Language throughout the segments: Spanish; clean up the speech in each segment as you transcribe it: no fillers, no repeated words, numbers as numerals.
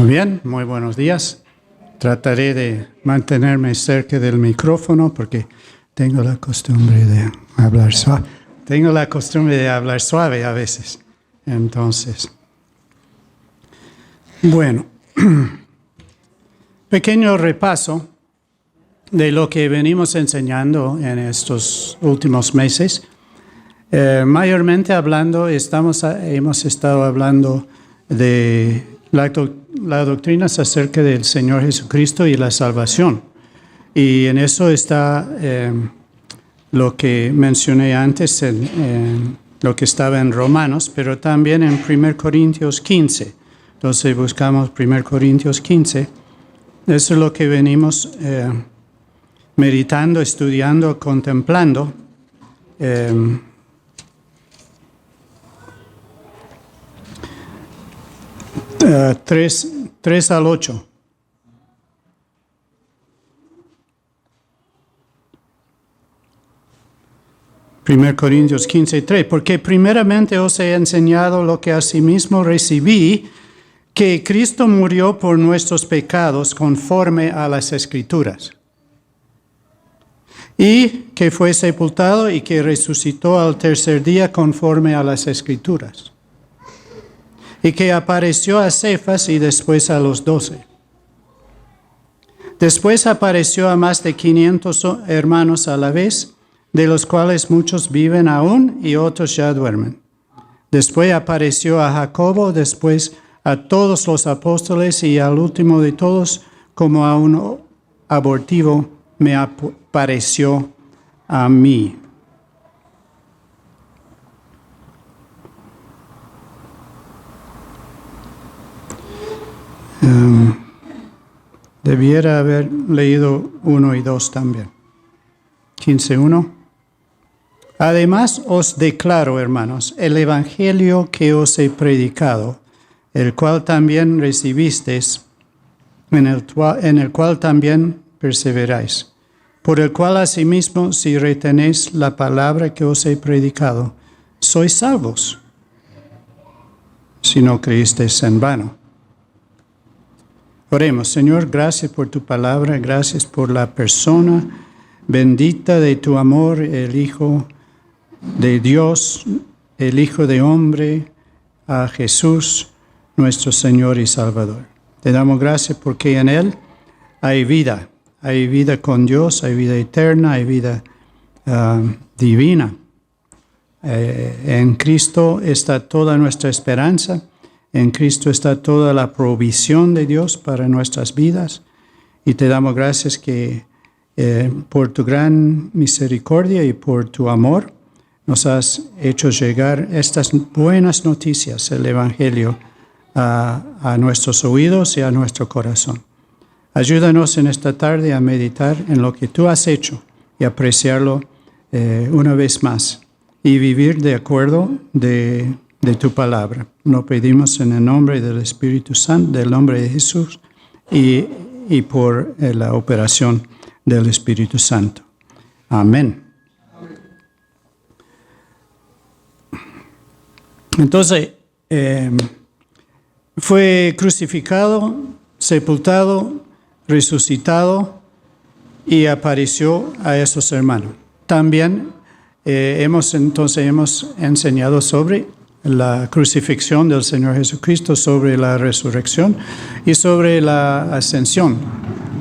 Muy bien, muy buenos días. Trataré de mantenerme cerca del micrófono porque tengo la costumbre de hablar suave. Tengo la costumbre de hablar suave a veces. Entonces, bueno, pequeño repaso de lo que venimos enseñando en estos últimos meses. Mayormente hemos estado hablando de la doctrina acerca del Señor Jesucristo y la salvación. Y en eso está lo que mencioné antes, en lo que estaba en Romanos, pero también en 1 Corintios 15. Entonces buscamos 1 Corintios 15. Eso es lo que venimos meditando, estudiando, contemplando. 3 al 8. Primero Corintios 15, 3. Porque primeramente os he enseñado lo que asimismo recibí, que Cristo murió por nuestros pecados conforme a las Escrituras, y que fue sepultado y que resucitó al tercer día conforme a las Escrituras, y que apareció a Cefas y después a los 12. Después apareció a más de 500 hermanos a la vez, de los cuales muchos viven aún y otros ya duermen. Después apareció a Jacobo, después a todos los apóstoles y al último de todos, como a un abortivo, me apareció a mí. Debiera haber leído 1 y 2 también. 15:1. Además os declaro, hermanos, el evangelio que os he predicado, el cual también recibisteis, en el cual también perseveráis, por el cual asimismo, si retenéis la palabra que os he predicado, sois salvos, si no creísteis en vano. Oremos. Señor, gracias por tu palabra, gracias por la persona bendita de tu amor, el Hijo de Dios, el Hijo de hombre, a Jesús, nuestro Señor y Salvador. Te damos gracias porque en Él hay vida con Dios, hay vida eterna, hay vida divina. En Cristo está toda nuestra esperanza. En Cristo está toda la provisión de Dios para nuestras vidas, y te damos gracias que por tu gran misericordia y por tu amor nos has hecho llegar estas buenas noticias, el Evangelio, a nuestros oídos y a nuestro corazón. Ayúdanos en esta tarde a meditar en lo que tú has hecho y apreciarlo una vez más y vivir de acuerdo de tu palabra. Lo pedimos en el nombre del Espíritu Santo, del nombre de Jesús y por la operación del Espíritu Santo. Amén. Entonces, fue crucificado, sepultado, resucitado y apareció a esos hermanos. También hemos enseñado sobre la crucifixión del Señor Jesucristo, sobre la resurrección y sobre la ascensión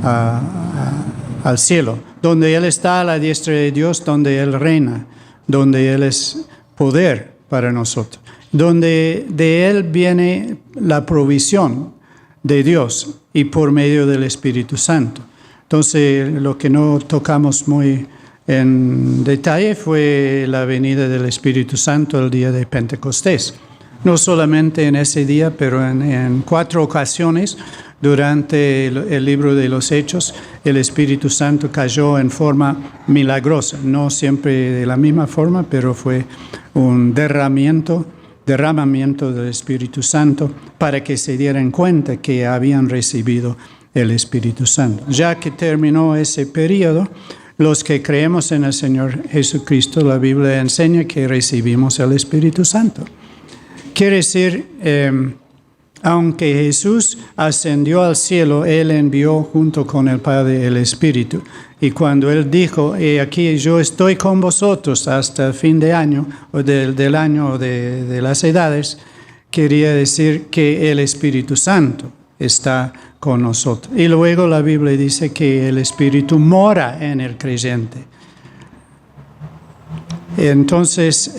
al cielo, donde Él está a la diestra de Dios, donde Él reina, donde Él es poder para nosotros, donde de Él viene la provisión de Dios y por medio del Espíritu Santo. Entonces, lo que no tocamos muy en detalle fue la venida del Espíritu Santo el día de Pentecostés. No solamente en ese día, pero en 4 ocasiones durante el libro de los Hechos, el Espíritu Santo cayó en forma milagrosa. No siempre de la misma forma, pero fue un derramamiento del Espíritu Santo para que se dieran cuenta que habían recibido el Espíritu Santo. Ya que terminó ese periodo, los que creemos en el Señor Jesucristo, la Biblia enseña que recibimos el Espíritu Santo. Quiere decir, Aunque Jesús ascendió al cielo, Él envió junto con el Padre el Espíritu. Y cuando Él dijo, aquí yo estoy con vosotros hasta el fin de año, o del año de las edades, quería decir que el Espíritu Santo está con nosotros. Y luego la Biblia dice que el Espíritu mora en el creyente. Entonces,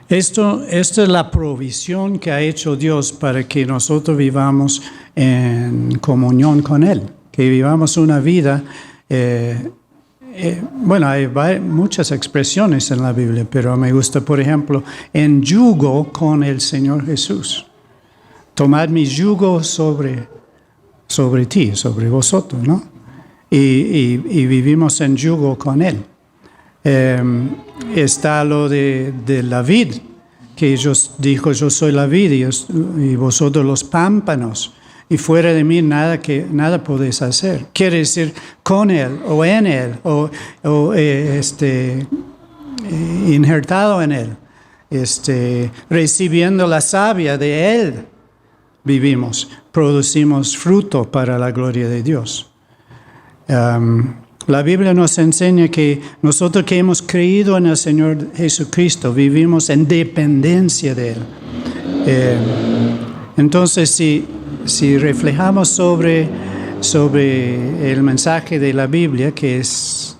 esta es la provisión que ha hecho Dios para que nosotros vivamos en comunión con Él, que vivamos una vida. Bueno, hay muchas expresiones en la Biblia, pero me gusta, por ejemplo, en yugo con el Señor Jesús. Tomad mi yugo sobre ti, sobre vosotros, ¿no? Y vivimos en yugo con Él. Está lo de la vid, que Dios dijo, yo soy la vid y vosotros los pámpanos, y fuera de mí nada podéis hacer. Quiere decir con Él, o en Él, o injertado en Él, recibiendo la savia de Él, vivimos, producimos fruto para la gloria de Dios. La Biblia nos enseña que nosotros que hemos creído en el Señor Jesucristo vivimos en dependencia de Él. Entonces, si reflejamos sobre el mensaje de la Biblia, que es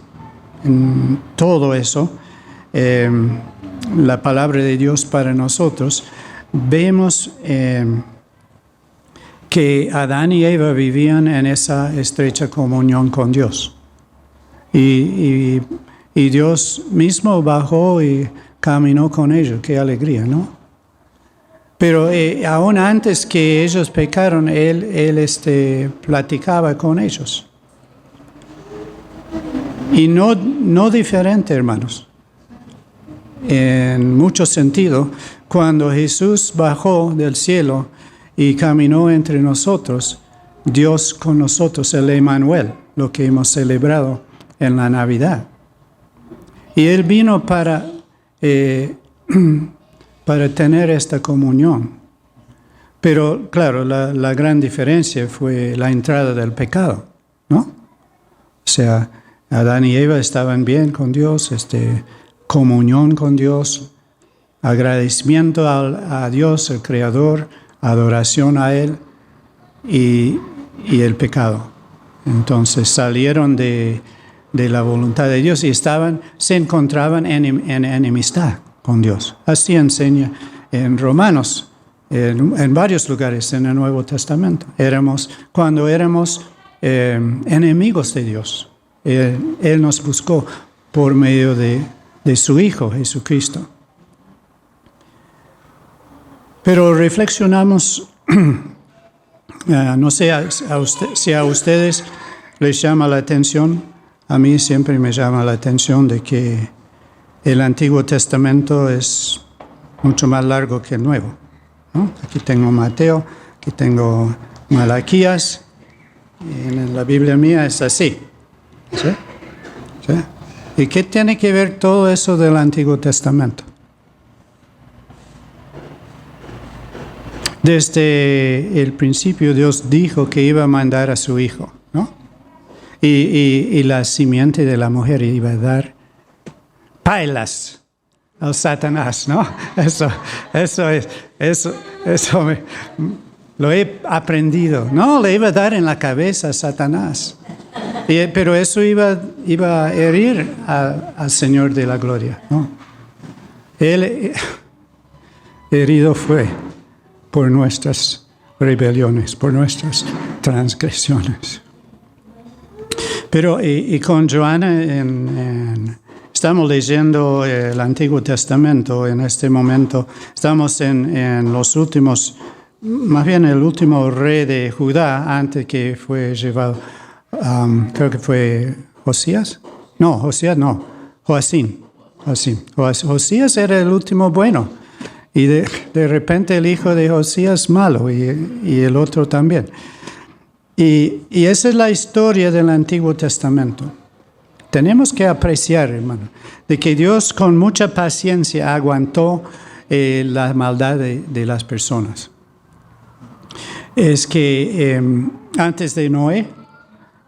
todo eso, la palabra de Dios para nosotros, vemos que Adán y Eva vivían en esa estrecha comunión con Dios. Y Dios mismo bajó y caminó con ellos. Qué alegría, ¿no? Pero aún antes que ellos pecaron, Él platicaba con ellos. Y no diferente, hermanos. En mucho sentido, cuando Jesús bajó del cielo y caminó entre nosotros, Dios con nosotros, el Emmanuel, lo que hemos celebrado en la Navidad. Y Él vino para tener esta comunión. Pero claro, la gran diferencia fue la entrada del pecado, ¿no? O sea, Adán y Eva estaban bien con Dios, comunión con Dios, agradecimiento a Dios, el Creador, adoración a Él y el pecado. Entonces salieron de la voluntad de Dios y se encontraban en enemistad con Dios. Así enseña en Romanos, en varios lugares en el Nuevo Testamento. Cuando éramos enemigos de Dios, Él nos buscó por medio de su Hijo, Jesucristo. Pero reflexionamos, no sé si a ustedes les llama la atención. A mí siempre me llama la atención de que el Antiguo Testamento es mucho más largo que el Nuevo, ¿no? Aquí tengo Mateo, aquí tengo Malaquías, y en la Biblia mía es así. ¿Sí? ¿Sí? ¿Y qué tiene que ver todo eso del Antiguo Testamento? Desde el principio Dios dijo que iba a mandar a su Hijo, ¿no? Y la simiente de la mujer iba a dar pailas al Satanás, ¿no? Eso lo he aprendido. No, le iba a dar en la cabeza a Satanás. Pero eso iba a herir al Señor de la gloria, ¿no? Él herido fue por nuestras rebeliones, por nuestras transgresiones. Pero y con Joana estamos leyendo el Antiguo Testamento en este momento. Estamos en los últimos, más bien el último rey de Judá antes que fue llevado, creo que fue Josías. No, Joacim. Josías era el último bueno. Y de repente el hijo de Josías malo y el otro también. Y esa es la historia del Antiguo Testamento. Tenemos que apreciar, hermano, de que Dios con mucha paciencia aguantó la maldad de las personas. es que antes de Noé,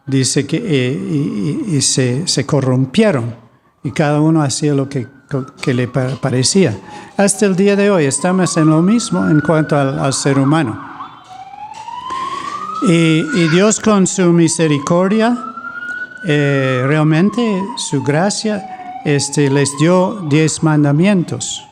dice que se corrompieron y cada uno hacía lo que le parecía. Hasta el día de hoy estamos en lo mismo en cuanto al ser humano. Y Dios con su misericordia, realmente su gracia, les dio 10 mandamientos.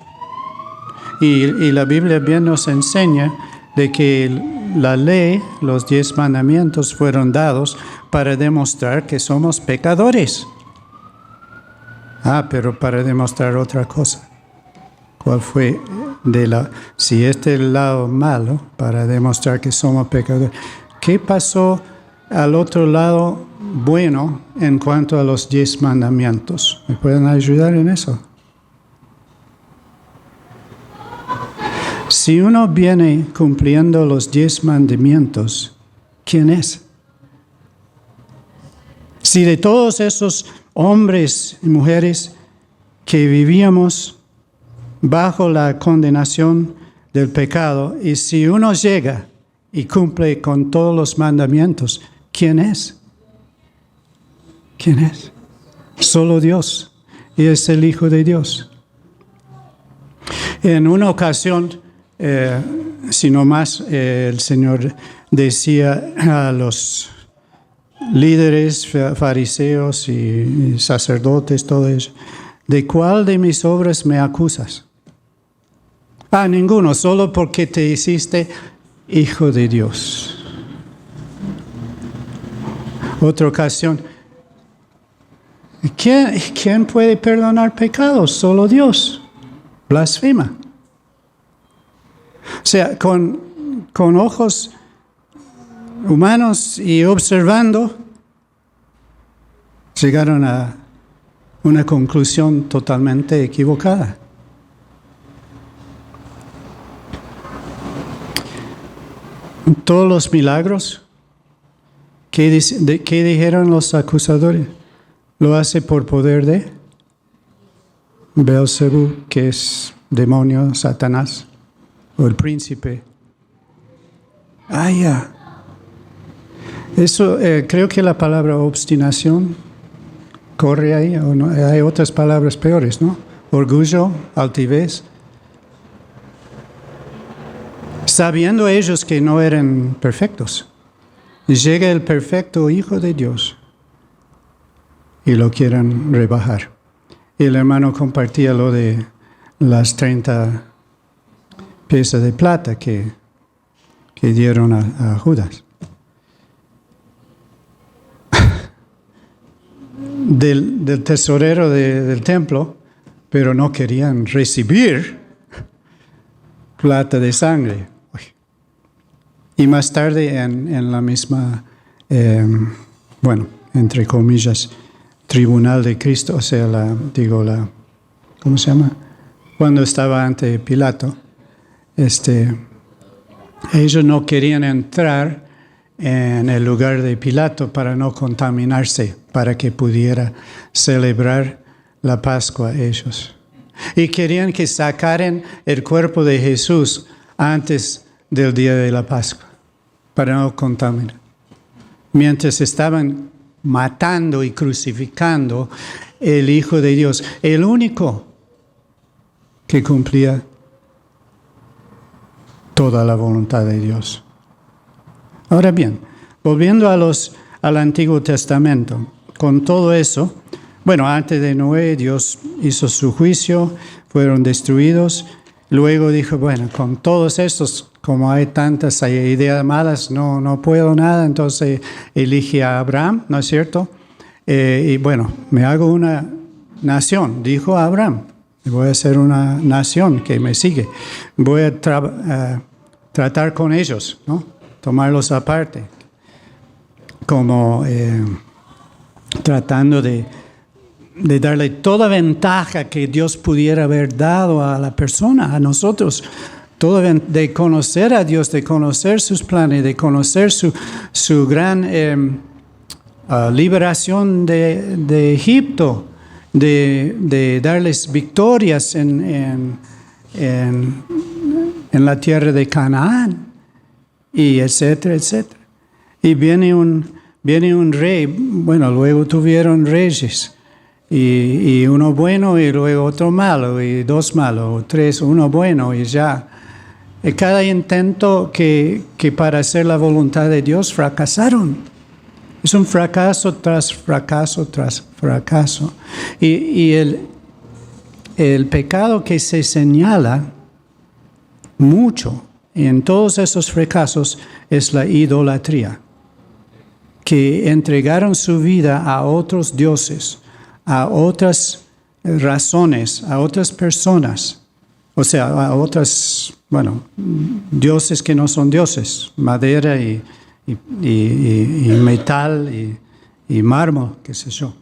Y la Biblia bien nos enseña de que la ley, los 10 mandamientos fueron dados para demostrar que somos pecadores. Pero para demostrar otra cosa. ¿Cuál fue si este es el lado malo para demostrar que somos pecadores? ¿Qué pasó al otro lado bueno en cuanto a los 10 mandamientos? ¿Me pueden ayudar en eso? Si uno viene cumpliendo los 10 mandamientos, ¿quién es? Si de todos esos hombres y mujeres que vivíamos bajo la condenación del pecado, y si uno llega y cumple con todos los mandamientos, ¿quién es? ¿Quién es? Solo Dios, y es el Hijo de Dios. En una ocasión, si no más, el Señor decía a los líderes, fariseos y sacerdotes, todo eso, ¿de cuál de mis obras me acusas? Ninguno, solo porque te hiciste hijo de Dios. Otra ocasión, ¿quién puede perdonar pecados? Solo Dios. Blasfema. O sea, con ojos humanos y observando, llegaron a una conclusión totalmente equivocada. Todos los milagros, ¿qué dijeron los acusadores? Lo hace por poder de Beelzebú, que es demonio, Satanás, o el príncipe. Eso, creo que la palabra obstinación corre ahí, o no, hay otras palabras peores, ¿no? Orgullo, altivez. Sabiendo ellos que no eran perfectos, llega el perfecto Hijo de Dios y lo quieren rebajar. Y el hermano compartía lo de las 30 piezas de plata que dieron a Judas. Del tesorero del templo, pero no querían recibir plata de sangre. Y más tarde en la misma, entre comillas, tribunal de Cristo, o sea, ¿cómo se llama? Cuando estaba ante Pilato, ellos no querían entrar en el lugar de Pilato para no contaminarse, para que pudiera celebrar la Pascua ellos. Y querían que sacaran el cuerpo de Jesús antes del día de la Pascua, para no contaminar. Mientras estaban matando y crucificando el Hijo de Dios, el único que cumplía toda la voluntad de Dios. Ahora bien, volviendo al Antiguo Testamento, con todo eso, antes de Noé, Dios hizo su juicio, fueron destruidos. Luego dijo, con todos estos, como hay tantas ideas malas, no puedo nada, entonces elige a Abraham, ¿no es cierto? Me hago una nación, dijo Abraham, voy a ser una nación que me sigue, voy a tratar con ellos, ¿no? Tomarlos aparte, como tratando de darle toda ventaja que Dios pudiera haber dado a la persona, a nosotros, de conocer a Dios, de conocer sus planes, de conocer su gran liberación de Egipto, de darles victorias en la tierra de Canaán. y etcétera, etcétera. Y viene un rey, bueno, luego tuvieron reyes, y uno bueno y luego otro malo, y dos malos, o tres, uno bueno y ya. Y cada intento que para hacer la voluntad de Dios fracasaron. Es un fracaso tras fracaso tras fracaso. Y el pecado que se señala mucho en todos esos fracasos es la idolatría, que entregaron su vida a otros dioses, a otras razones, a otras personas, o sea, a otras, bueno, dioses que no son dioses, madera y metal y mármol, qué sé yo.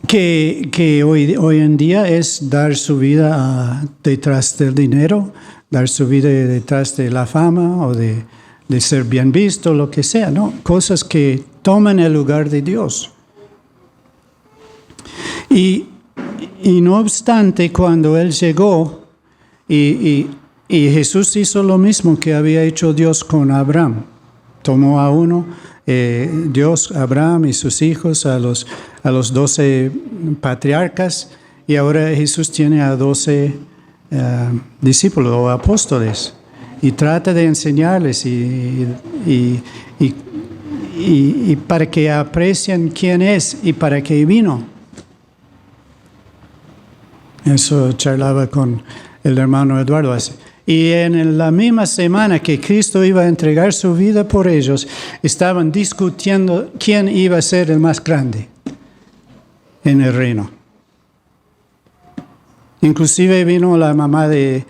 Que hoy en día es dar su vida detrás del dinero, dar su vida detrás de la fama o de ser bien visto, lo que sea, ¿no? Cosas que toman el lugar de Dios. Y no obstante, cuando Él llegó y Jesús hizo lo mismo que había hecho Dios con Abraham. Tomó a uno, Dios, Abraham y sus hijos, a los 12 patriarcas, y ahora Jesús tiene a 12 discípulos o apóstoles. Y trata de enseñarles y para que aprecien quién es y para qué vino. Eso charlaba con el hermano Eduardo hace. Y en la misma semana que Cristo iba a entregar su vida por ellos, estaban discutiendo quién iba a ser el más grande en el reino. Inclusive vino la mamá de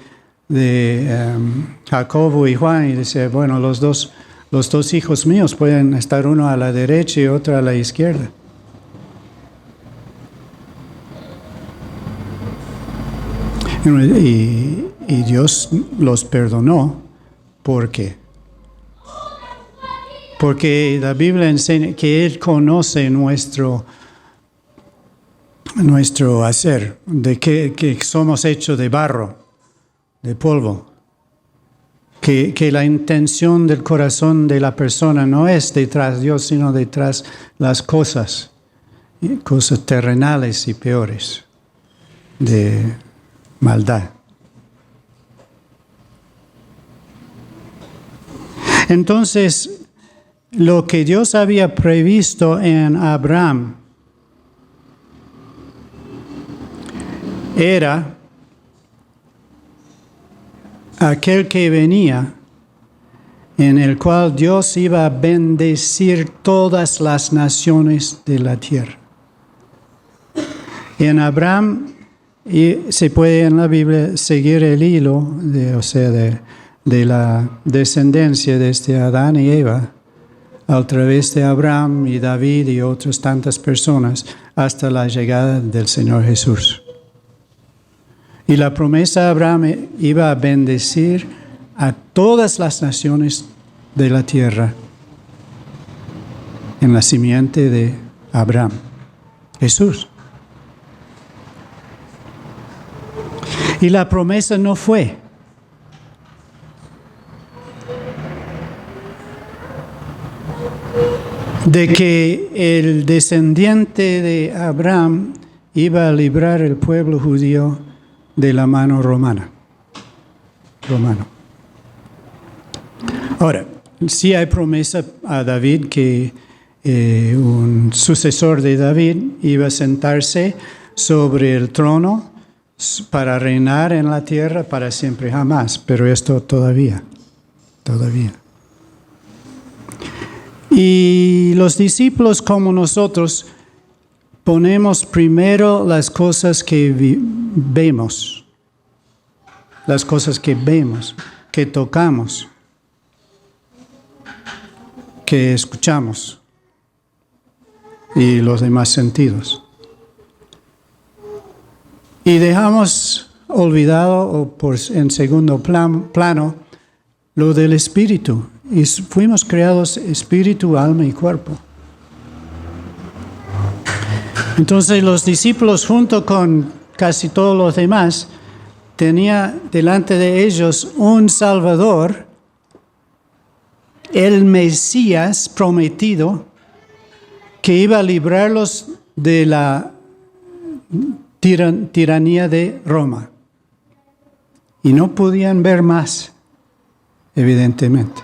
Jacobo y Juan y dice, bueno, los dos hijos míos pueden estar uno a la derecha y otro a la izquierda. Y Dios los perdonó. ¿Por qué? Porque la Biblia enseña que Él conoce nuestro hacer, de que somos hechos de barro, de polvo. Que la intención del corazón de la persona no es detrás de Dios, sino detrás las cosas terrenales y peores, de maldad. Entonces, lo que Dios había previsto en Abraham era aquel que venía, en el cual Dios iba a bendecir todas las naciones de la tierra. En Abraham, y se puede en la Biblia seguir el hilo, de la descendencia desde Adán y Eva, a través de Abraham y David y otras tantas personas, hasta la llegada del Señor Jesús. Y la promesa de Abraham iba a bendecir a todas las naciones de la tierra en la simiente de Abraham, Jesús. Y la promesa no fue de que el descendiente de Abraham iba a librar el pueblo judío de la mano romano. Ahora, sí hay promesa a David que un sucesor de David iba a sentarse sobre el trono para reinar en la tierra para siempre jamás, pero esto todavía. Y los discípulos como nosotros ponemos primero las cosas que vemos, que tocamos, que escuchamos y los demás sentidos. Y dejamos olvidado en segundo plano lo del espíritu. Y fuimos creados espíritu, alma y cuerpo. Entonces los discípulos junto con casi todos los demás tenía delante de ellos un Salvador el Mesías prometido que iba a librarlos de la tiranía de Roma. Y no podían ver más, evidentemente.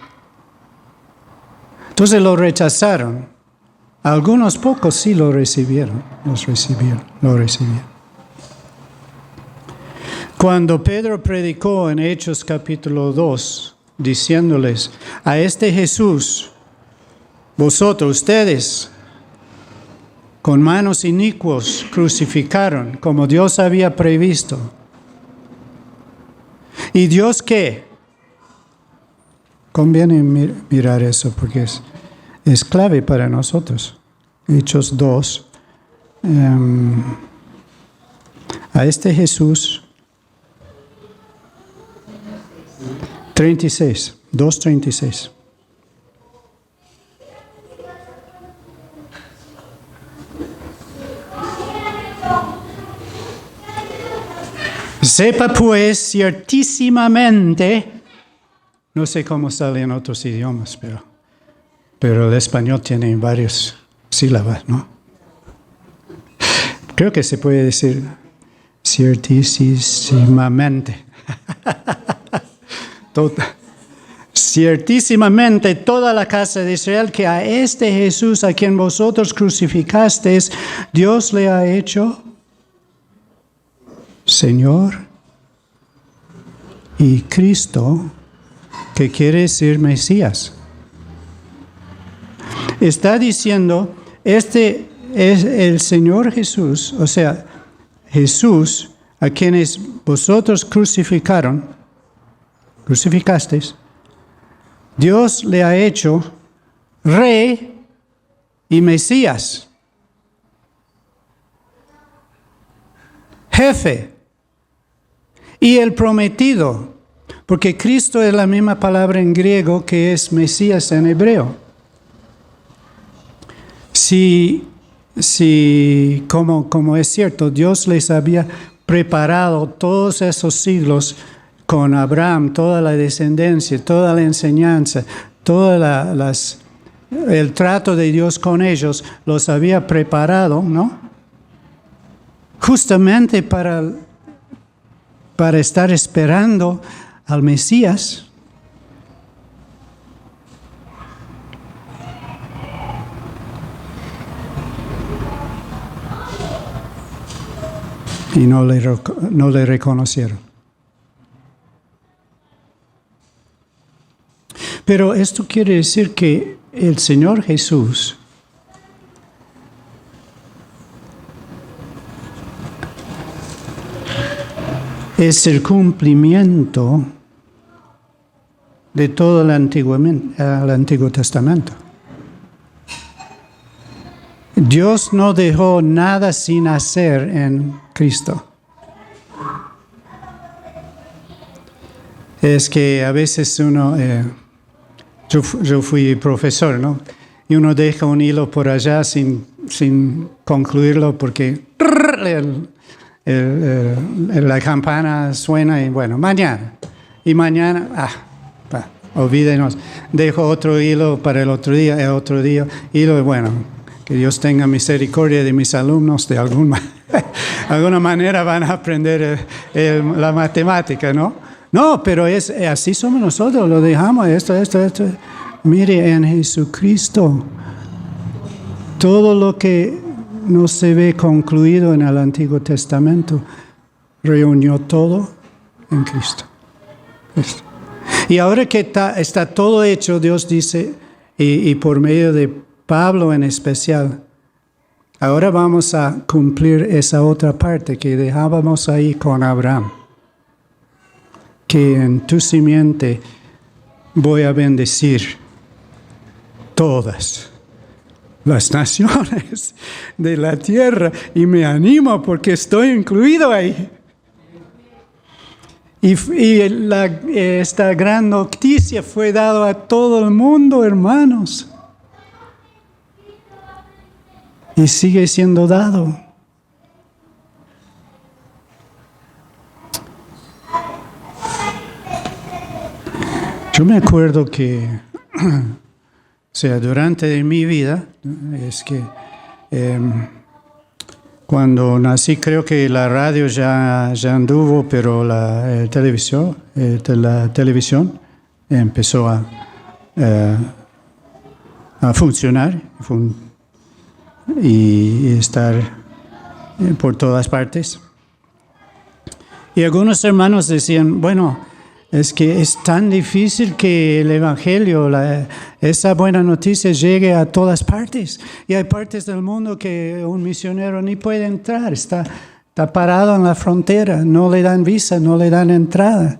Entonces lo rechazaron. Algunos pocos sí lo recibieron. Lo recibieron. Cuando Pedro predicó en Hechos capítulo 2, diciéndoles, a este Jesús, ustedes, con manos inicuos crucificaron, como Dios había previsto. ¿Y Dios qué? Conviene mirar eso porque es clave para nosotros. Hechos 2. A este Jesús, 36, 2:36. Sepa pues ciertísimamente, no sé cómo sale en otros idiomas, pero el español tiene varias sílabas, ¿no? Creo que se puede decir ciertísimamente. Ciertísimamente toda la casa de Israel que a este Jesús a quien vosotros crucificasteis, Dios le ha hecho Señor y Cristo, que quiere decir Mesías. Está diciendo, este es el Señor Jesús, o sea, Jesús a quienes vosotros crucificasteis, Dios le ha hecho Rey y Mesías, jefe y el prometido, porque Cristo es la misma palabra en griego que es Mesías en hebreo. Como es cierto, Dios les había preparado todos esos siglos con Abraham, toda la descendencia, toda la enseñanza, el trato de Dios con ellos, los había preparado, ¿no? Justamente para estar esperando al Mesías. Y no le reconocieron. Pero esto quiere decir que el Señor Jesús es el cumplimiento de todo el Antiguo Testamento. Dios no dejó nada sin hacer en Cristo. Es que a veces uno, yo fui profesor, ¿no? Y uno deja un hilo por allá sin concluirlo porque la campana suena y bueno, mañana. Y mañana, olvídenos, dejo otro hilo para el otro día, hilo, bueno, que Dios tenga misericordia de mis alumnos de alguna manera van a aprender la matemática, ¿no? No, pero así somos nosotros, lo dejamos, esto. Mire, en Jesucristo, todo lo que no se ve concluido en el Antiguo Testamento, reunió todo en Cristo. Y ahora que está todo hecho, Dios dice, y por medio de Pablo en especial, ahora vamos a cumplir esa otra parte que dejábamos ahí con Abraham, que en tu simiente voy a bendecir todas las naciones de la tierra, y me animo porque estoy incluido ahí. Y esta gran noticia fue dada a todo el mundo, hermanos. Y sigue siendo dado. Yo me acuerdo que sea, durante mi vida, es que cuando nací creo que la radio ya anduvo, pero la televisión empezó a funcionar y estar por todas partes. Y algunos hermanos decían, bueno, es que es tan difícil que el Evangelio, esa buena noticia llegue a todas partes. Y hay partes del mundo que un misionero ni puede entrar, está parado en la frontera, no le dan visa, no le dan entrada.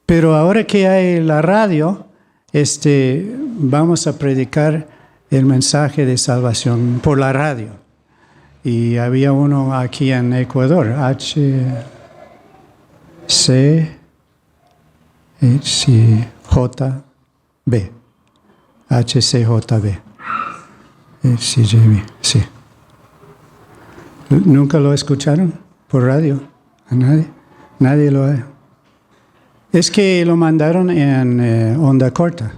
Pero ahora que hay la radio, vamos a predicar el mensaje de salvación por la radio. Y había uno aquí en Ecuador, HCJB. Sí. ¿Nunca lo escucharon por radio? ¿A nadie? Nadie lo ha. Es que lo mandaron en onda corta.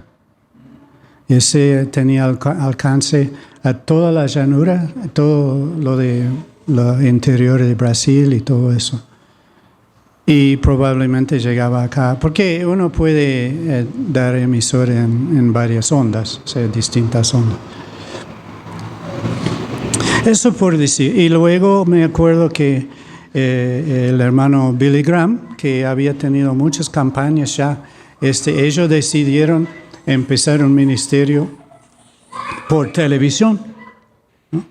Ese tenía alcance a toda la llanura, todo lo interior de Brasil y todo eso. Y probablemente llegaba acá, porque uno puede dar emisor en varias ondas, o sea, distintas ondas. Eso por decir. Y luego me acuerdo que el hermano Billy Graham, que había tenido muchas campañas ya, ellos decidieron empezar un ministerio por televisión, ¿no?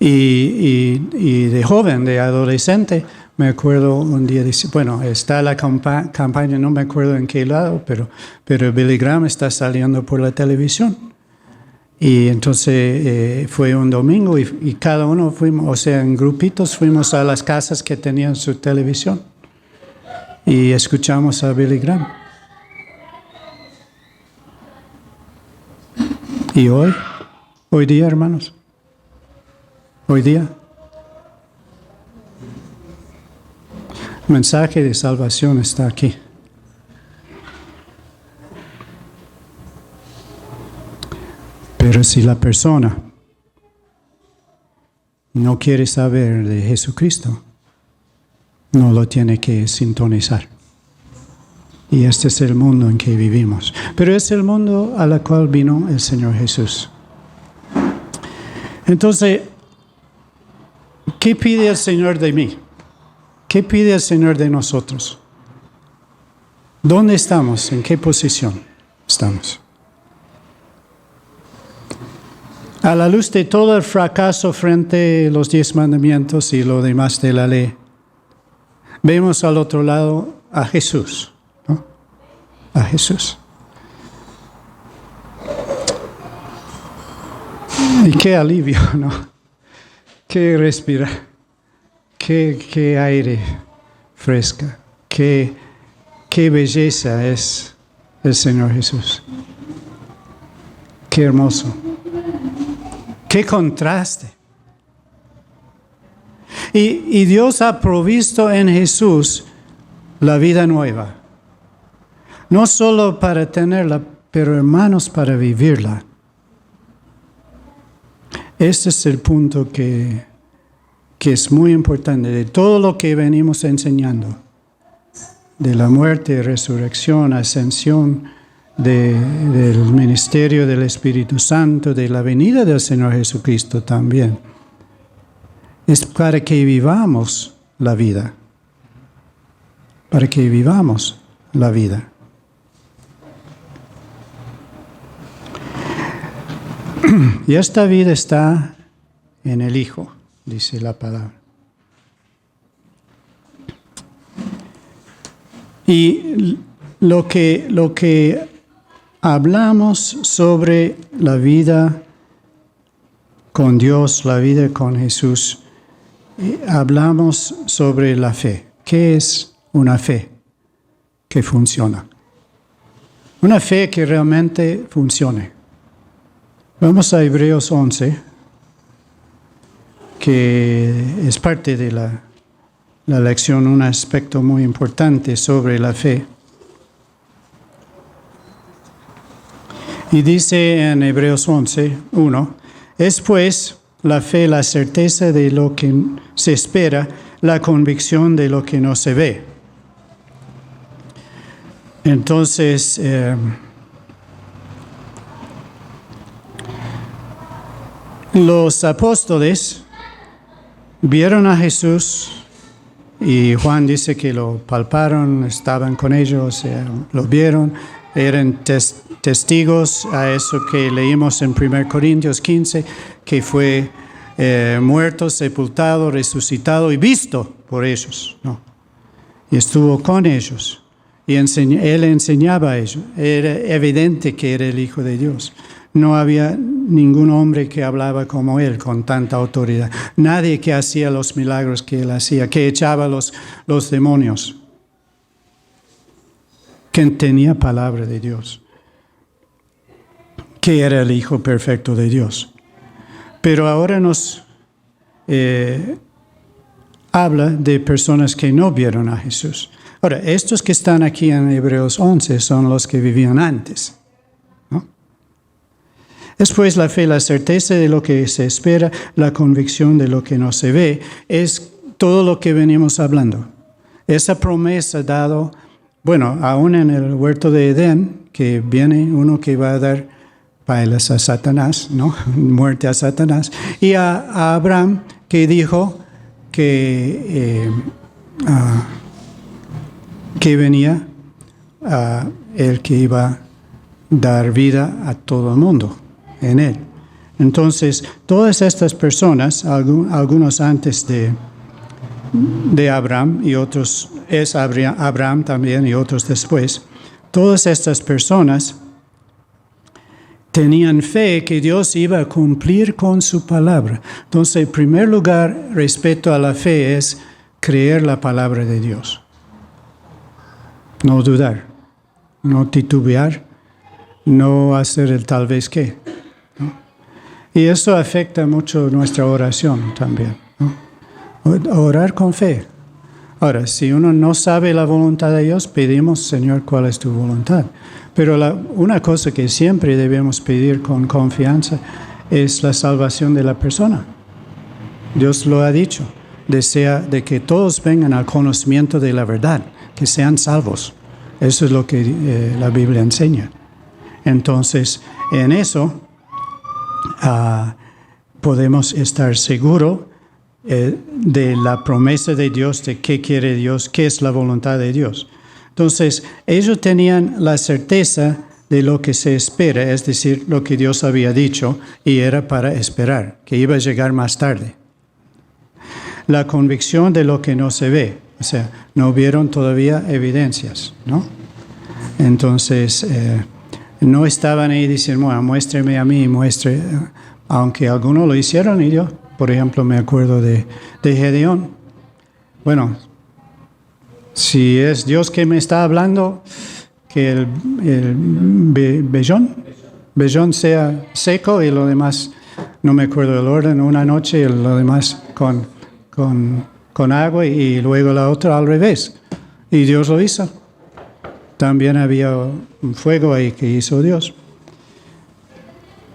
Y de joven, de adolescente, me acuerdo un día, bueno, está la campaña, no me acuerdo en qué lado, pero Billy Graham está saliendo por la televisión. Y entonces fue un domingo y cada uno fuimos, o sea, en grupitos fuimos a las casas que tenían su televisión y escuchamos a Billy Graham. Y hoy día, hermanos, hoy día, el mensaje de salvación está aquí. Pero si la persona no quiere saber de Jesucristo, no lo tiene que sintonizar. Y este es el mundo en que vivimos. Pero es el mundo a la cual vino el Señor Jesús. Entonces, ¿qué pide el Señor de mí? ¿Qué pide el Señor de nosotros? ¿Dónde estamos? ¿En qué posición estamos? A la luz de todo el fracaso frente a los 10 mandamientos y lo demás de la ley, vemos al otro lado a Jesús, ¿no? A Jesús. Y qué alivio, ¿no? Qué respirar, qué aire fresca, qué belleza es el Señor Jesús. Qué hermoso. ¡Qué contraste! Y Dios ha provisto en Jesús la vida nueva. No solo para tenerla, pero hermanos, para vivirla. Este es el punto que es muy importante de todo lo que venimos enseñando. De la muerte, resurrección, ascensión, del ministerio del Espíritu Santo, de la venida del Señor Jesucristo también. Es para que vivamos la vida. Para que vivamos la vida. Y esta vida está en el Hijo, dice la palabra. Y lo que hablamos sobre la vida con Dios, la vida con Jesús, hablamos sobre la fe. ¿Qué es una fe que funciona? Una fe que realmente funcione. Vamos a Hebreos 11, que es parte de la lección, un aspecto muy importante sobre la fe. Y dice en Hebreos 11:1, es pues la fe, la certeza de lo que se espera, la convicción de lo que no se ve. Entonces, los apóstoles vieron a Jesús y Juan dice que lo palparon, estaban con ellos, lo vieron, eran testigos a eso que leímos en 1 Corintios 15, que fue muerto, sepultado, resucitado y visto por ellos, ¿no? Y estuvo con ellos. Y él enseñaba a ellos. Era evidente que era el Hijo de Dios. No había ningún hombre que hablaba como él, con tanta autoridad. Nadie que hacía los milagros que él hacía, que echaba los demonios. Que tenía palabra de Dios. Que era el Hijo perfecto de Dios. Pero ahora nos habla de personas que no vieron a Jesús. Ahora, estos que están aquí en Hebreos 11 son los que vivían antes, ¿no? Después la fe, la certeza de lo que se espera, la convicción de lo que no se ve, es todo lo que venimos hablando. Esa promesa dado, bueno, aún en el huerto de Edén, que viene uno que va a dar bailes a Satanás, ¿no? Muerte a Satanás, y a Abraham que dijo que venía el que iba a dar vida a todo el mundo en él. Entonces, todas estas personas, algunos antes de Abraham y otros, es Abraham también y otros después, todas estas personas tenían fe que Dios iba a cumplir con su palabra. Entonces, en primer lugar, respecto a la fe es creer la palabra de Dios. No dudar, no titubear, no hacer el tal vez qué, ¿no? Y eso afecta mucho nuestra oración también, ¿no? Orar con fe. Ahora, si uno no sabe la voluntad de Dios, pedimos, Señor, ¿cuál es tu voluntad? Pero una cosa que siempre debemos pedir con confianza es la salvación de la persona. Dios lo ha dicho, desea de que todos vengan al conocimiento de la verdad, que sean salvos. Eso es lo que la Biblia enseña. Entonces, en eso podemos estar seguros de la promesa de Dios, de qué quiere Dios, qué es la voluntad de Dios. Entonces, ellos tenían la certeza de lo que se espera, es decir, lo que Dios había dicho, y era para esperar, que iba a llegar más tarde. La convicción de lo que no se ve, o sea, no vieron todavía evidencias, ¿no? Entonces, no estaban ahí diciendo, bueno, muéstreme a mí, muestre, aunque algunos lo hicieron, y yo, por ejemplo, me acuerdo de Gedeón. Bueno, si es Dios que me está hablando, que el vellón sea seco y lo demás, no me acuerdo del orden, una noche y lo demás con agua y luego la otra al revés. Y Dios lo hizo. También había un fuego ahí que hizo Dios.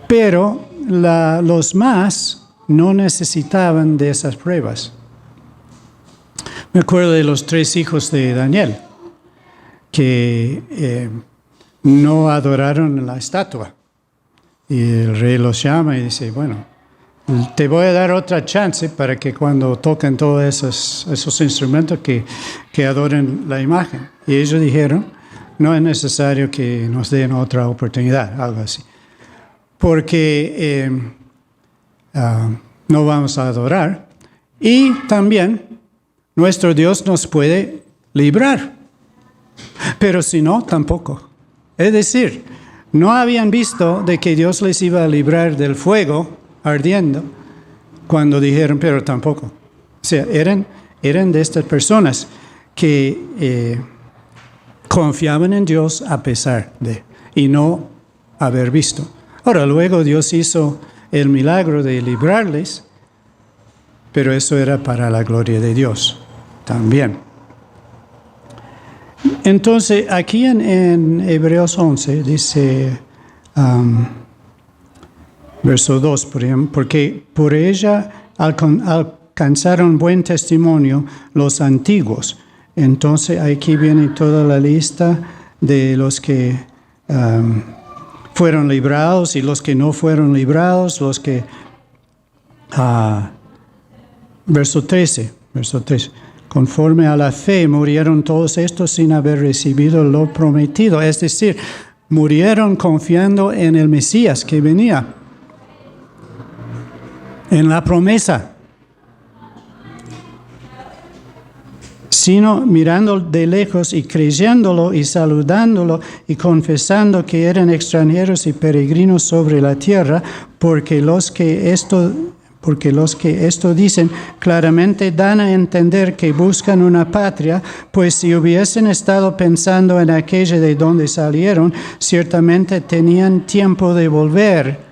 Pero los más no necesitaban de esas pruebas. Me acuerdo de los 3 hijos de Daniel, que no adoraron la estatua. Y el rey los llama y dice, bueno, te voy a dar otra chance para que cuando toquen todos esos instrumentos que adoren la imagen. Y ellos dijeron, no es necesario que nos den otra oportunidad, algo así. Porque no vamos a adorar. Y también nuestro Dios nos puede librar. Pero si no, tampoco. Es decir, no habían visto de que Dios les iba a librar del fuego ardiendo cuando dijeron, pero tampoco. O sea, eran de estas personas que confiaban en Dios a pesar de, y no haber visto. Ahora, luego Dios hizo el milagro de librarles, pero eso era para la gloria de Dios también. Entonces, aquí en Hebreos 11 dice Verso 2, por ejemplo, porque por ella alcanzaron buen testimonio los antiguos. Entonces aquí viene toda la lista de los que fueron librados y los que no fueron librados, los que... verso 13. Conforme a la fe murieron todos estos sin haber recibido lo prometido. Es decir, murieron confiando en el Mesías que venía, en la promesa, sino mirando de lejos y creyéndolo y saludándolo y confesando que eran extranjeros y peregrinos sobre la tierra, porque los que esto dicen claramente dan a entender que buscan una patria, pues si hubiesen estado pensando en aquella de donde salieron, ciertamente tenían tiempo de volver.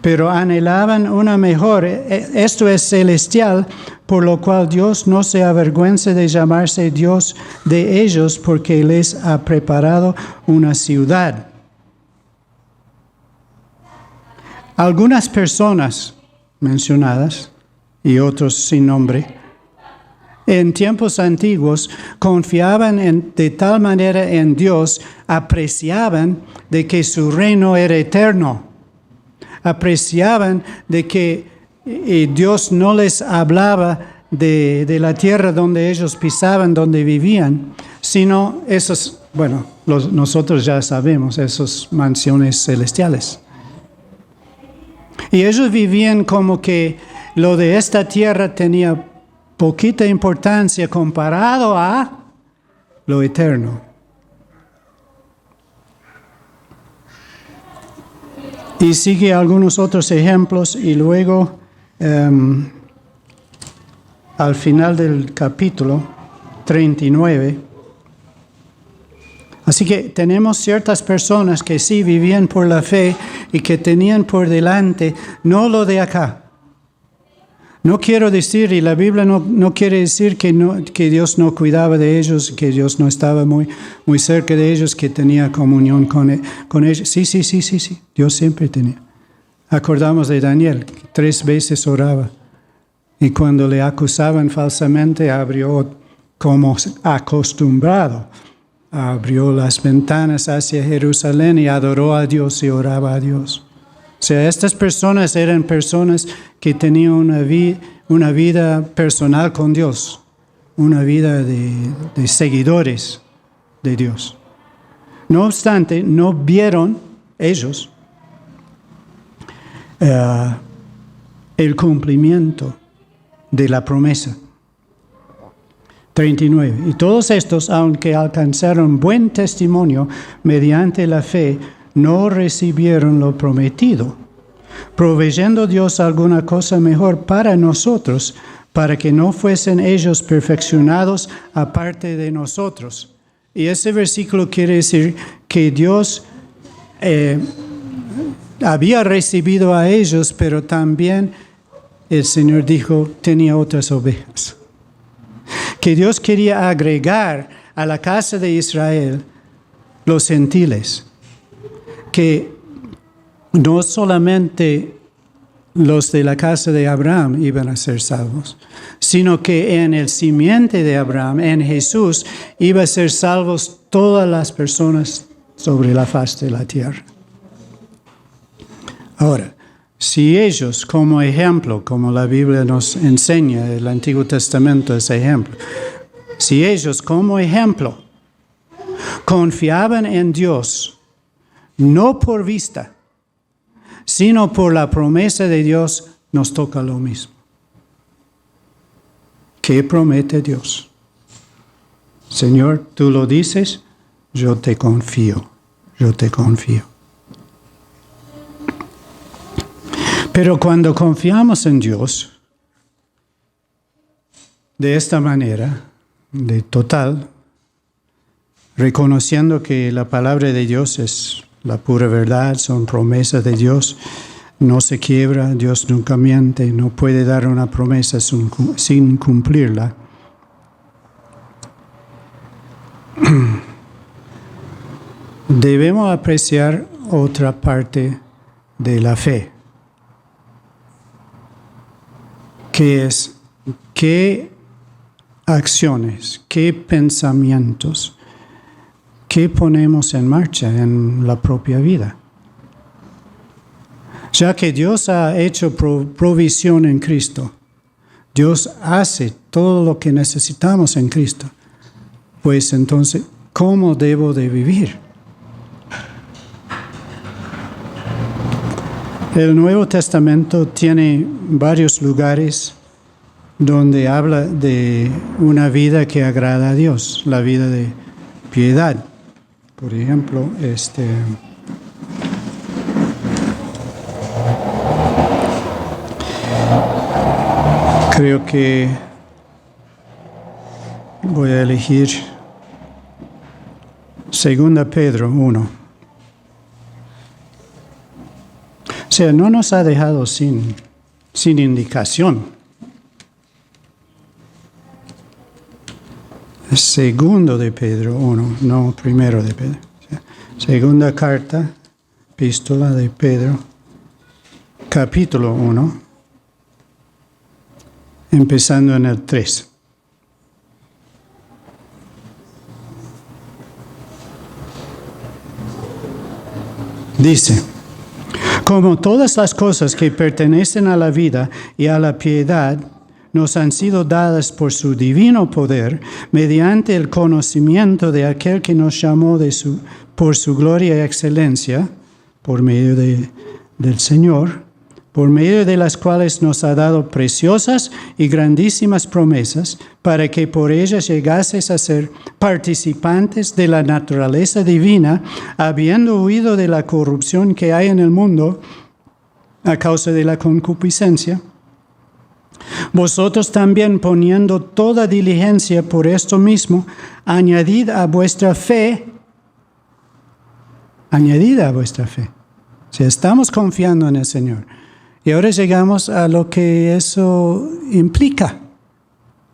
Pero anhelaban una mejor, esto es celestial, por lo cual Dios no se avergüenza de llamarse Dios de ellos, porque les ha preparado una ciudad. Algunas personas mencionadas, y otros sin nombre, en tiempos antiguos confiaban de tal manera en Dios, apreciaban de que su reino era eterno. Apreciaban de que Dios no les hablaba de la tierra donde ellos pisaban, donde vivían, sino esos, nosotros ya sabemos, esas mansiones celestiales. Y ellos vivían como que lo de esta tierra tenía poquita importancia comparado a lo eterno. Y sigue algunos otros ejemplos y luego al final del capítulo 39. Así que tenemos ciertas personas que sí vivían por la fe y que tenían por delante no lo de acá. No quiero decir, y la Biblia no quiere decir que Dios no cuidaba de ellos, que Dios no estaba muy cerca de ellos, que tenía comunión con ellos. Sí, Dios siempre tenía. Acordamos de Daniel, que 3 veces oraba. Y cuando le acusaban falsamente, abrió como acostumbrado. Abrió las ventanas hacia Jerusalén y adoró a Dios y oraba a Dios. O sea, estas personas eran personas que tenían una vida personal con Dios, una vida de seguidores de Dios. No obstante, no vieron ellos el cumplimiento de la promesa. 39. Y todos estos, aunque alcanzaron buen testimonio mediante la fe, no recibieron lo prometido, proveyendo Dios alguna cosa mejor para nosotros, para que no fuesen ellos perfeccionados aparte de nosotros. Y ese versículo quiere decir que Dios había recibido a ellos, pero también el Señor dijo, tenía otras ovejas. Que Dios quería agregar a la casa de Israel los gentiles, que no solamente los de la casa de Abraham iban a ser salvos, sino que en el simiente de Abraham, en Jesús, iban a ser salvos todas las personas sobre la faz de la tierra. Ahora, si ellos como ejemplo, como la Biblia nos enseña, el Antiguo Testamento es ejemplo, si ellos como ejemplo confiaban en Dios, no por vista, sino por la promesa de Dios, nos toca lo mismo. ¿Qué promete Dios? Señor, tú lo dices, yo te confío. Pero cuando confiamos en Dios, de esta manera, de total, reconociendo que la palabra de Dios es la pura verdad, son promesas de Dios, no se quiebra, Dios nunca miente, no puede dar una promesa sin cumplirla. debemos apreciar otra parte de la fe, que es qué acciones, qué pensamientos, qué ponemos en marcha en la propia vida. Ya que Dios ha hecho provisión en Cristo, Dios hace todo lo que necesitamos en Cristo, pues entonces, ¿cómo debo de vivir? El Nuevo Testamento tiene varios lugares donde habla de una vida que agrada a Dios, la vida de piedad. Por ejemplo, creo que voy a elegir 2 Pedro 1. O sea, no nos ha dejado sin indicación. Segundo de Pedro 1, no primero de Pedro. Segunda carta, epístola de Pedro, capítulo 1, empezando en el 3. Dice: como todas las cosas que pertenecen a la vida y a la piedad nos han sido dadas por su divino poder, mediante el conocimiento de aquel que nos llamó por su gloria y excelencia, por medio del Señor, por medio de las cuales nos ha dado preciosas y grandísimas promesas, para que por ellas llegases a ser participantes de la naturaleza divina, habiendo huido de la corrupción que hay en el mundo a causa de la concupiscencia. Vosotros también, poniendo toda diligencia por esto mismo, añadid a vuestra fe. Si estamos confiando en el Señor. Y ahora llegamos a lo que eso implica.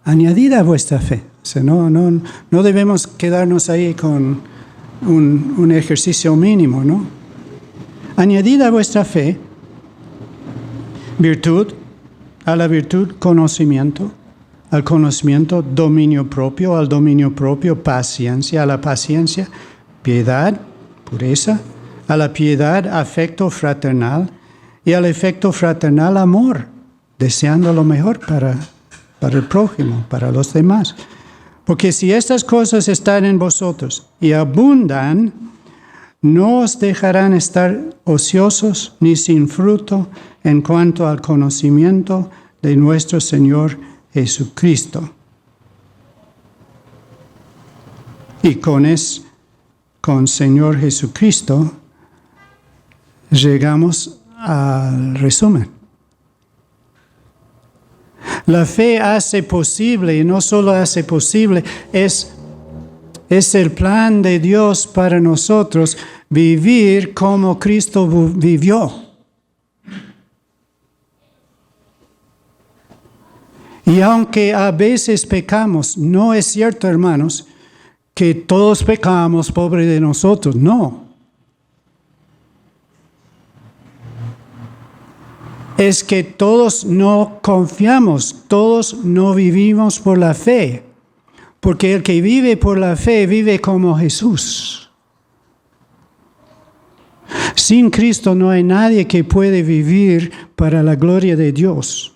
Añadid a vuestra fe. O sea, no debemos quedarnos ahí con un ejercicio mínimo, ¿no? Añadid a vuestra fe virtud, a la virtud conocimiento, al conocimiento dominio propio, al dominio propio paciencia, a la paciencia piedad, pureza, a la piedad afecto fraternal y al afecto fraternal amor, deseando lo mejor para el prójimo, para los demás. Porque si estas cosas están en vosotros y abundan, no os dejarán estar ociosos ni sin fruto en cuanto al conocimiento de nuestro Señor Jesucristo. Y con Señor Jesucristo llegamos al resumen. La fe hace posible, y no solo hace posible, es el plan de Dios para nosotros vivir como Cristo vivió. Y aunque a veces pecamos, no es cierto, hermanos, que todos pecamos, pobre de nosotros, no. Es que todos no confiamos, todos no vivimos por la fe. Porque el que vive por la fe vive como Jesús. Sin Cristo no hay nadie que puede vivir para la gloria de Dios.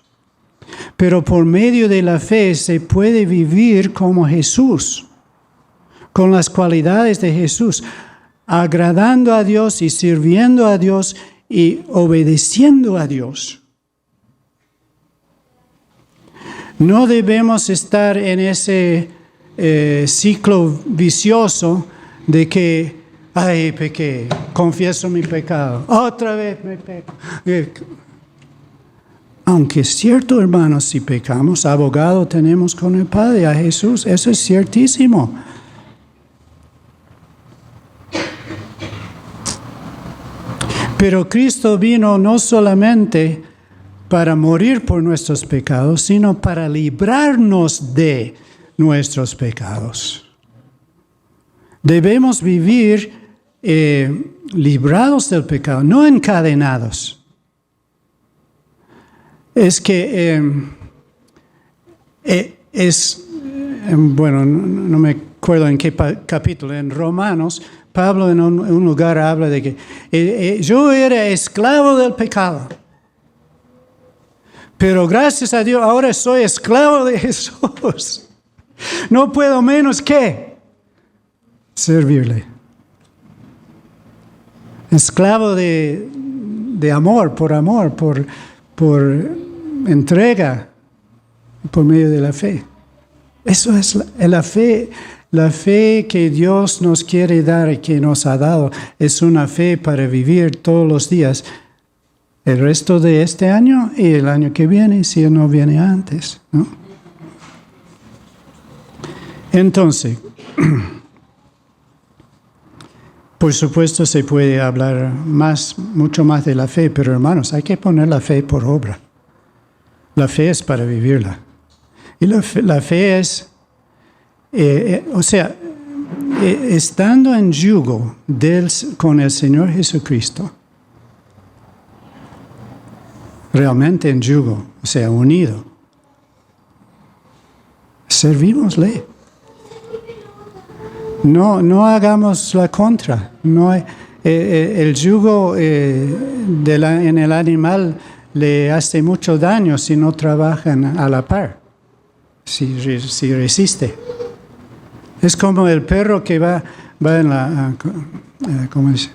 Pero por medio de la fe se puede vivir como Jesús, con las cualidades de Jesús, agradando a Dios y sirviendo a Dios y obedeciendo a Dios. No debemos estar en ese ciclo vicioso de que, ay, pequé, confieso mi pecado, otra vez me peco. Aunque es cierto, hermanos, si pecamos, abogado tenemos con el Padre, a Jesús, eso es ciertísimo. Pero Cristo vino no solamente para morir por nuestros pecados, sino para librarnos de nuestros pecados. Debemos vivir librados del pecado, no encadenados. Es que bueno, no me acuerdo en qué capítulo, en Romanos, Pablo en un lugar habla de que yo era esclavo del pecado, pero gracias a Dios ahora soy esclavo de Jesús. No puedo menos que servirle. Esclavo de amor, por entrega, por medio de la fe. Eso es la fe. La fe que Dios nos quiere dar y que nos ha dado es una fe para vivir todos los días, el resto de este año y el año que viene, si no viene antes, ¿no? Entonces, por supuesto se puede hablar mucho más de la fe, pero hermanos, hay que poner la fe por obra. La fe es para vivirla. Y la fe es, estando en yugo con el Señor Jesucristo, realmente en yugo, o sea, unido, servímosle. No hagamos la contra. No el yugo en el animal le hace mucho daño si no trabajan a la par, si resiste. Es como el perro que va en la, ¿cómo dice?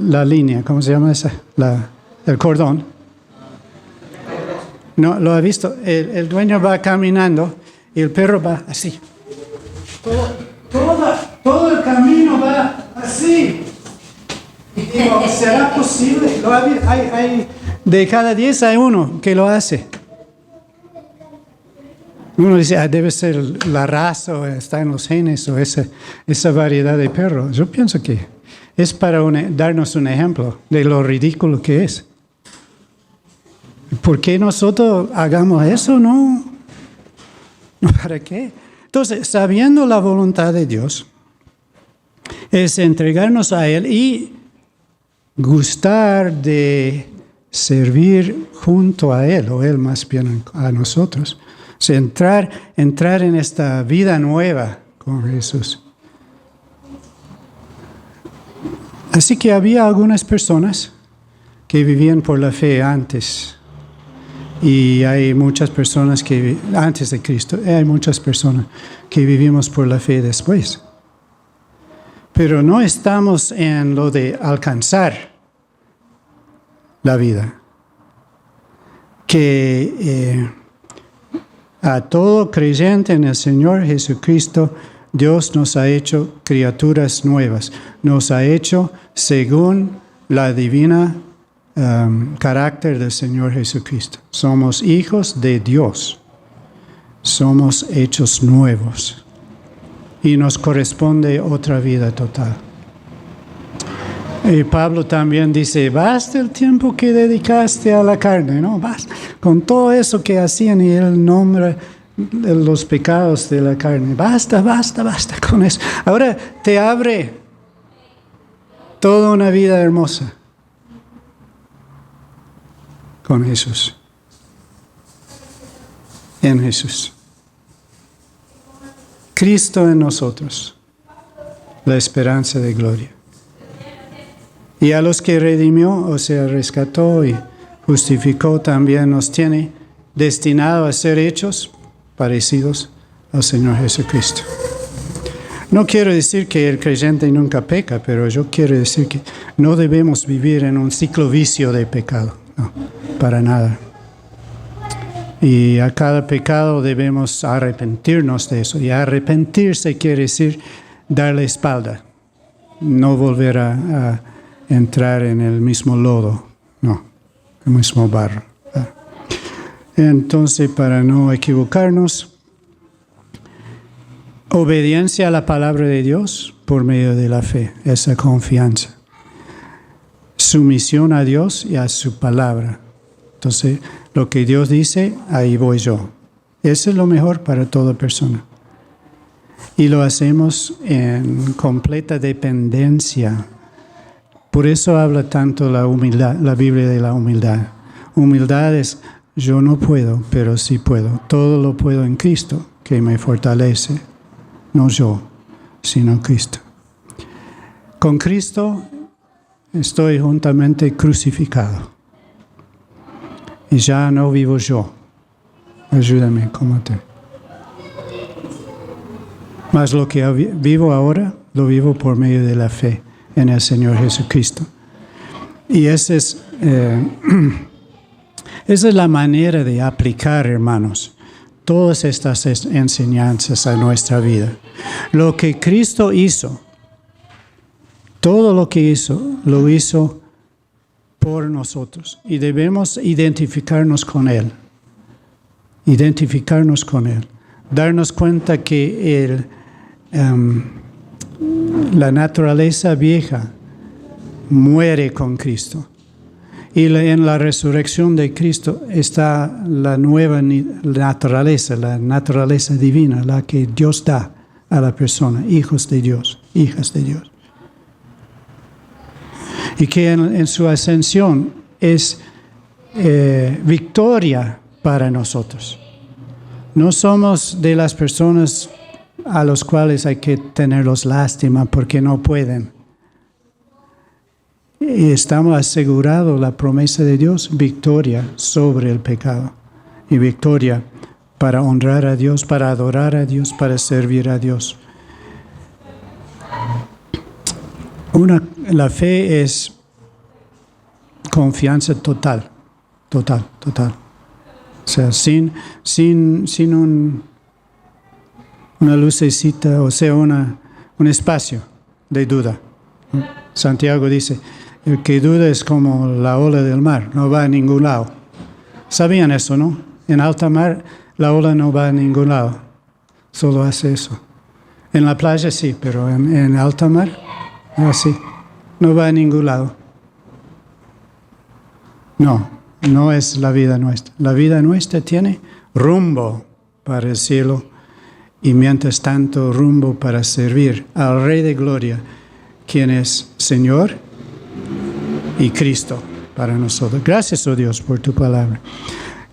La línea, ¿cómo se llama esa? El cordón. No, lo ha visto. El dueño va caminando y el perro va así. Todo el camino va así. Y digo, ¿será posible? Hay de cada 10 hay uno que lo hace. Uno dice, debe ser la raza, o está en los genes, o esa variedad de perros. Yo pienso que es para darnos un ejemplo de lo ridículo que es. ¿Por qué nosotros hagamos eso? No. ¿Para qué? Entonces, sabiendo la voluntad de Dios, es entregarnos a Él y gustar de servir junto a Él, o Él más bien a nosotros. O sea, entrar en esta vida nueva con Jesús. Así que había algunas personas que vivían por la fe antes. Y hay muchas personas que, antes de Cristo, hay muchas personas que vivimos por la fe después. Pero no estamos en lo de alcanzar la vida. Que a todo creyente en el Señor Jesucristo, Dios nos ha hecho criaturas nuevas. Nos ha hecho según la divina carácter del Señor Jesucristo. Somos hijos de Dios. Somos hechos nuevos. Y nos corresponde otra vida total. Y Pablo también dice, basta el tiempo que dedicaste a la carne, ¿no? Basta. Con todo eso que hacían y él nombra los pecados de la carne. Basta con eso. Ahora te abre toda una vida hermosa con Jesús. En Jesús. Cristo en nosotros. La esperanza de gloria. Y a los que redimió, o sea, rescató y justificó, también nos tiene destinado a ser hechos parecidos al Señor Jesucristo. No quiero decir que el creyente nunca peca, pero yo quiero decir que no debemos vivir en un ciclo vicio de pecado. No, para nada. Y a cada pecado debemos arrepentirnos de eso. Y arrepentirse quiere decir darle espalda. No volver a entrar en el mismo lodo. No, el mismo barro. Entonces, para no equivocarnos, obediencia a la palabra de Dios por medio de la fe, esa confianza. Sumisión a Dios y a su palabra. Entonces, lo que Dios dice, ahí voy yo. Eso es lo mejor para toda persona. Y lo hacemos en completa dependencia. Por eso habla tanto la humildad, la Biblia de la humildad. Humildad es, yo no puedo, pero sí puedo. Todo lo puedo en Cristo, que me fortalece. No yo, sino Cristo. Con Cristo estoy juntamente crucificado. Y ya no vivo yo. Ayúdame, cómate. Mas lo que vivo ahora, lo vivo por medio de la fe en el Señor Jesucristo. Y esa es la manera de aplicar, hermanos, todas estas enseñanzas a nuestra vida. Lo que Cristo hizo, todo lo que hizo, lo hizo por nosotros. Y debemos identificarnos con Él. Identificarnos con Él. Darnos cuenta que la naturaleza vieja muere con Cristo. Y en la resurrección de Cristo está la nueva naturaleza, la naturaleza divina, la que Dios da a la persona, hijos de Dios, hijas de Dios. Y que en su ascensión es victoria para nosotros. No somos de las personas a los cuales hay que tenerlos lástima porque no pueden. Y estamos asegurados la promesa de Dios, victoria sobre el pecado. Y victoria para honrar a Dios, para adorar a Dios, para servir a Dios. La fe es confianza total. O sea, sin una lucecita, o sea, un espacio de duda. Santiago dice, el que duda es como la ola del mar, no va a ningún lado. ¿Sabían eso, no? En alta mar la ola no va a ningún lado, solo hace eso. En la playa sí, pero en alta mar, así, no va a ningún lado. No es la vida nuestra. La vida nuestra tiene rumbo para el cielo y mientras tanto rumbo para servir al Rey de Gloria, quien es Señor y Cristo para nosotros. Gracias, oh Dios, por tu palabra.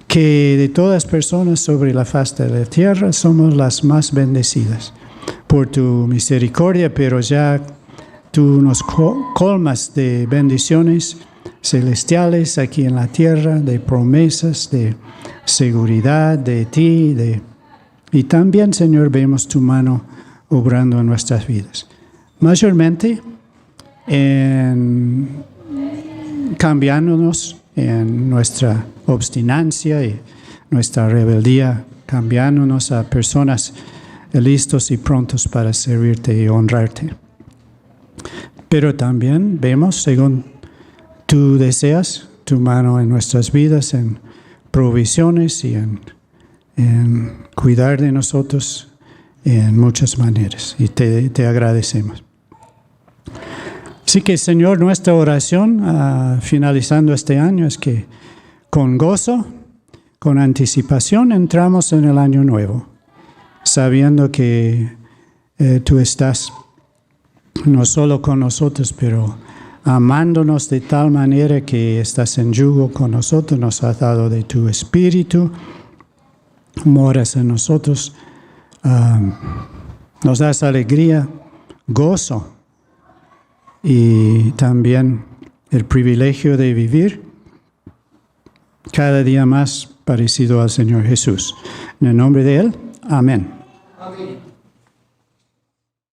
Que de todas personas sobre la faz de la tierra somos las más bendecidas por tu misericordia, pero ya tú nos colmas de bendiciones celestiales aquí en la tierra, de promesas, de seguridad de ti, y también, Señor, vemos tu mano obrando en nuestras vidas. Mayormente cambiándonos en nuestra obstinacia y nuestra rebeldía, cambiándonos a personas listos y prontos para servirte y honrarte. Pero también vemos, según tú deseas, tu mano en nuestras vidas, en provisiones y en cuidar de nosotros en muchas maneras. Y te agradecemos. Así que, Señor, nuestra oración finalizando este año es que con gozo, con anticipación, entramos en el año nuevo, sabiendo que tú estás no solo con nosotros, pero amándonos de tal manera que estás en yugo con nosotros, nos has dado de tu espíritu, moras en nosotros, nos das alegría, gozo y también el privilegio de vivir cada día más parecido al Señor Jesús. En el nombre de Él, amén. Amén.